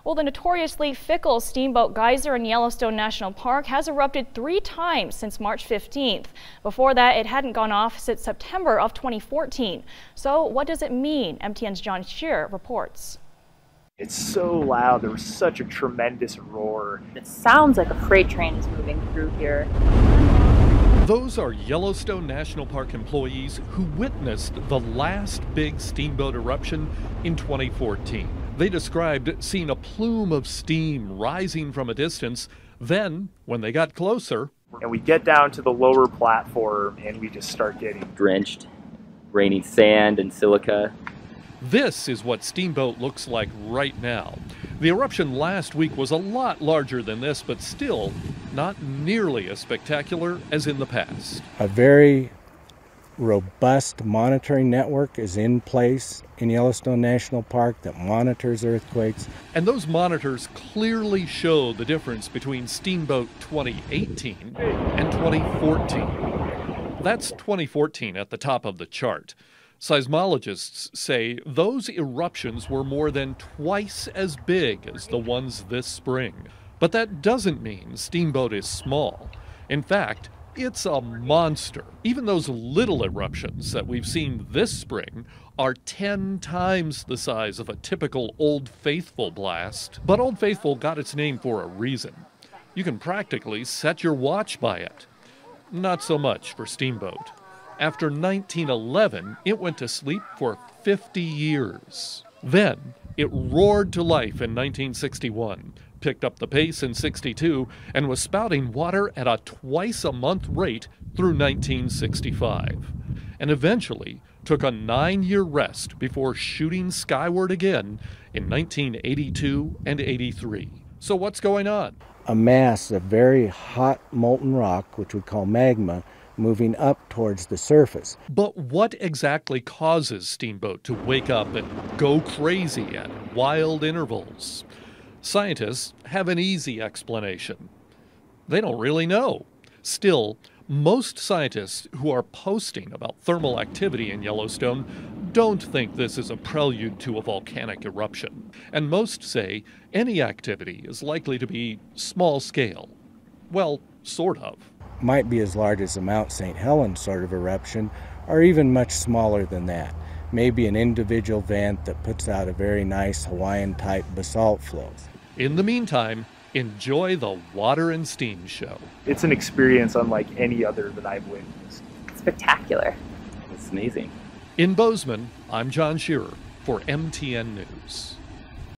Well, the notoriously fickle Steamboat Geyser in Yellowstone National Park has erupted 3 times since March 15th. Before that, it hadn't gone off since September of 2014. So what does it mean? MTN's John Shearer reports. It's so loud. There was such a tremendous roar. It sounds like a freight train is moving through here. Those are Yellowstone National Park employees who witnessed the last big steamboat eruption in 2014. They described seeing a plume of steam rising from a distance. Then, when they got closer, and we get down to the lower platform and we just start getting drenched, raining sand and silica. This is what Steamboat looks like right now. The eruption last week was a lot larger than this, but still not nearly as spectacular as in the past. A very robust monitoring network is in place in Yellowstone National Park that monitors earthquakes. And those monitors clearly show the difference between Steamboat 2018 and 2014. That's 2014 at the top of the chart. Seismologists say those eruptions were more than twice as big as the ones this spring. But that doesn't mean Steamboat is small. In fact, it's a monster. Even those little eruptions that we've seen this spring are 10 times the size of a typical Old Faithful blast. But Old Faithful got its name for a reason. You can practically set your watch by it. Not so much for Steamboat. After 1911, it went to sleep for 50 years. Then, it roared to life in 1961, picked up the pace in 62, and was spouting water at a twice-a-month rate through 1965. And eventually took a 9-year rest before shooting skyward again in 1982 and 83. So what's going on? A mass of very hot molten rock, which we call magma, moving up towards the surface. But what exactly causes Steamboat to wake up and go crazy at wild intervals? Scientists have an easy explanation. They don't really know. Still, most scientists who are posting about thermal activity in Yellowstone don't think this is a prelude to a volcanic eruption. And most say any activity is likely to be small scale. Well, sort of. Might be as large as a Mount St. Helens sort of eruption, or even much smaller than that. Maybe an individual vent that puts out a very nice Hawaiian-type basalt flow. In the meantime, enjoy the water and steam show. It's an experience unlike any other that I've witnessed. Spectacular. It's amazing. In Bozeman, I'm John Shearer for MTN News.